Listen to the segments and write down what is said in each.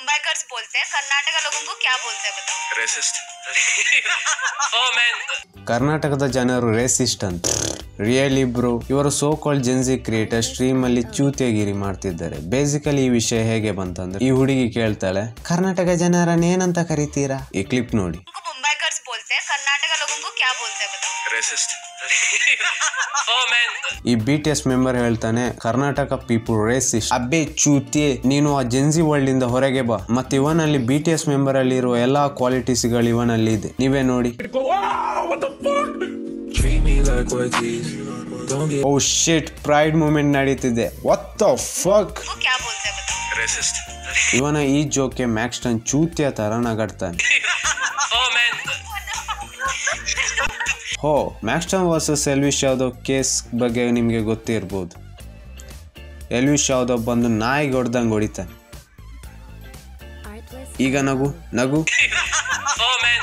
मुंबईकर्स बोलते हैं, कर्नाटक लोगों को क्या बोलते हैं बताओ? रेसिस्ट। Oh man. ಕರ್ನಾಟಕದ ಜನರು ರೇಸಿಸ್ಟ್ ಅಂತ ರಿಯಲಿ ಬ್ರೋ. ಇವರು so called Gen Z creator stream ಅಲ್ಲಿ ಚೂತಿಯಾಗಿರಿ ಮಾಡ್ತಿದ್ದಾರೆ. ಬೇಸಿಕಲಿ ಈ ವಿಷಯ ಹೇಗೆ ಬಂತಂದ್ರೆ, ಈ ಹುಡುಗಿ ಕೇಳ್ತಾಳೆ, ಕರ್ನಾಟಕ ಜನರನ್ನ ಏನಂತ ಕರಿತೀರಾ? ಈ ಕ್ಲಿಪ್ ನೋಡಿ. मुंबईकर्स बोलते हैं, कर्नाटक लोगों को क्या बोलते हैं बताओ? रेसिस्ट। Oh man. ಈ BTS ಮೆಂಬರ್ ಹೇಳ್ತಾನೆ, ಕರ್ನಾಟಕ ಪೀಪಲ್ ರೇಸಿಸ್ಟ್. ಅಬ್ಬೆ ಚೂತಿ, ನೀನು ಆ ಜೆನ್ಸಿ ವರ್ಲ್ಡ್ ಇಂದ ಹೊರಗೆ ಬಾ. ಮತ್ತೆ ಇವನಲ್ಲಿ BTS ಮೆಂಬರ್ ಅಲ್ಲಿ ಇರುವ ಎಲ್ಲಾ ಕ್ವಾಲಿಟೀಸ್ ಗಳು ಇವನಲ್ಲಿ ಇದೆ, ನೀವೇ ನೋಡಿ. ಓ ಶಿಟ್, ಪ್ರೈಡ್ ಮೂಮೆಂಟ್ ನಡೀತಿದೆ. What the fuck? क्या बोलते हैं बताओ? रेसिस्ट। ಇವನ ಈ ಜೋಕೆ ಮ್ಯಾಕ್ಸ್ಟನ್ ಚೂತಿಯ ತರ ನಗಾಡ್ತಾನೆ. Oh man. ಹೋ, ಮ್ಯಾಕ್ಸ್ಟನ್ ವರ್ಸಸ್ ಎಲ್ವಿಶ್ ಯಾದವ್ ಕೇಸ್ ಬಗ್ಗೆ ನಿಮಗೆ ಗೊತ್ತಿರ್ಬೋದು. ಎಲ್ವಿಶ್ ಯಾದವ್ ಬಂದು ನಾಯಿಗೆ ಹೊಡೆದಂಗೆ ಹೊಡಿತಾನೆ. ಈಗ ನಗು ನಗು. Oh man.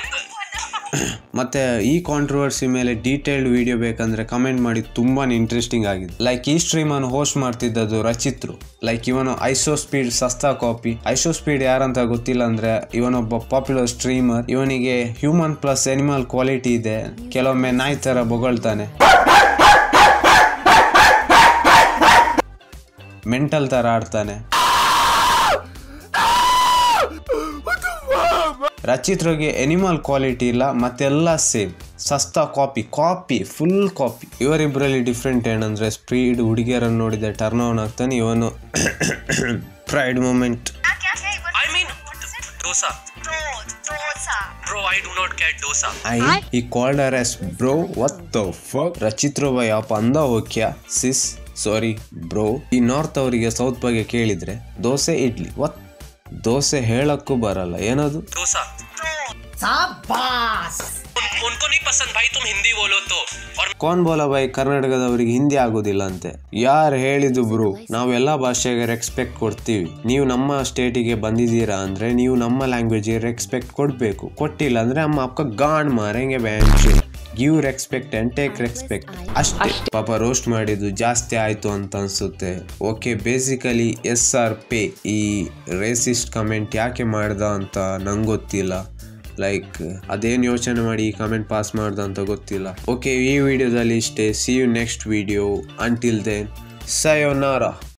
ಮತ್ತೆ ಈ ಕಾಂಟ್ರವರ್ಸಿ ಮೇಲೆ ಡೀಟೇಲ್ಡ್ ವಿಡಿಯೋ ಬೇಕಂದ್ರೆ ಕಮೆಂಟ್ ಮಾಡಿ, ತುಂಬಾ ಇಂಟ್ರೆಸ್ಟಿಂಗ್ ಆಗಿದೆ. ಲೈಕ್ ಈ ಸ್ಟ್ರೀಮ್ ಅನ್ನು ಹೋಸ್ಟ್ ಮಾಡ್ತಿದ್ದದ್ದು ರಚಿತ್ರು. ಲೈಕ್ ಇವನು ಐಸೋ ಸ್ಪೀಡ್ ಸಸ್ತಾ ಕಾಪಿ. ಐಸೋ ಸ್ಪೀಡ್ ಯಾರಂತ ಗೊತ್ತಿಲ್ಲ ಅಂದ್ರೆ, ಇವನೊಬ್ಬ ಪಾಪ್ಯುಲರ್ ಸ್ಟ್ರೀಮರ್. ಇವನಿಗೆ ಹ್ಯೂಮನ್ ಪ್ಲಸ್ ಎನಿಮಲ್ ಕ್ವಾಲಿಟಿ ಇದೆ. ಕೆಲವೊಮ್ಮೆ ನಾಯಿ ತರ ಬೊಗಳ್ತಾನೆ, ಮೆಂಟಲ್ ತರ ಆಡ್ತಾನೆ. ರಚಿತ್ರಿಗೆ ಎನಿಮಲ್ ಕ್ವಾಲಿಟಿ ಇಲ್ಲ, ಮತ್ತೆಲ್ಲ ಸೇಮ್ ಸಸ್ತಾ ಕಾಪಿ ಫುಲ್ ಕಾಪಿ. ಇವರಿಬ್ಬರಲ್ಲಿ ಡಿಫ್ರೆಂಟ್ ಏನಂದ್ರೆ, ಸ್ಪೀಡ್ ಹುಡುಗಿಯರನ್ನು ನೋಡಿದೆ ಟರ್ನ್ ಆನ್ ಆಗ್ತಾನೆ, ಇವನು pride moment. I mean dosa. Bro, I do not get dosa. He called her as bro. What the fuck? ರಚಿತ್ರು ಭಯ ಅಂದ ಹೋಗ್ಯಾ ಸಿಸ್, ಸಾರಿ ಬ್ರೋ. ಈ ನಾರ್ತ್ ಅವರಿಗೆ ಸೌತ್ ಬಗ್ಗೆ ಕೇಳಿದ್ರೆ ದೋಸೆ ಇಡ್ಲಿ. what? ದೋಸೆ ಹೇಳಕ್ಕೂ ಬರಲ್ಲ, ಏನದು? डोसा। शाबाश। उनको नहीं पसंद भाई तुम हिंदी बोलो तो। और ಕೋನ್ ಬೋಲ ಬೈ, ಕರ್ನಾಟಕದವರಿಗೆ ಹಿಂದಿ ಆಗೋದಿಲ್ಲ ಅಂತೆ. ಯಾರು ಹೇಳಿದ್ದು ಬ್ರೋ? ನಾವು ಎಲ್ಲಾ ಭಾಷೆಗೆ ರೆಸ್ಪೆಕ್ಟ್ ಕೊಡ್ತೀವಿ. ನೀವು ನಮ್ಮ ಸ್ಟೇಟಿಗೆ ಬಂದಿದ್ದೀರಾ ಅಂದ್ರೆ ನೀವು ನಮ್ಮ ಲ್ಯಾಂಗ್ವೇಜ್ಗೆ ರೆಸ್ಪೆಕ್ಟ್ ಕೊಡ್ಬೇಕು. ಕೊಟ್ಟಿಲ್ಲ ಅಂದ್ರೆ ಅಮ್ಮ ಅಪ್ಪ ಗಾಂಡ್ ಮಾರಂಗೆ ಬ್ಯಾಂಚ್. Give respect and take respect ಅಷ್ಟೇ. ಪಾಪ ರೋಸ್ಟ್ ಮಾಡಿದ್ದು ಜಾಸ್ತಿ ಆಯ್ತು ಅಂತ ಅನ್ಸುತ್ತೆ. ಓಕೆ, ಬೇಸಿಕಲಿ SRP ಈ ರೇಸಿಸ್ಟ್ ಕಮೆಂಟ್ ಯಾಕೆ ಮಾಡ್ದ ಅಂತ ನಂಗೆ ಗೊತ್ತಿಲ್ಲ. ಲೈಕ್ ಅದೇನು ಯೋಚನೆ ಮಾಡಿ ಈ ಕಮೆಂಟ್ ಪಾಸ್ ಮಾಡ್ದ ಅಂತ ಗೊತ್ತಿಲ್ಲ. ಓಕೆ, ಈ ವಿಡಿಯೋದಲ್ಲಿ ಇಷ್ಟೇ. See you next video. Until then, ಸಯೋನಾರಾ.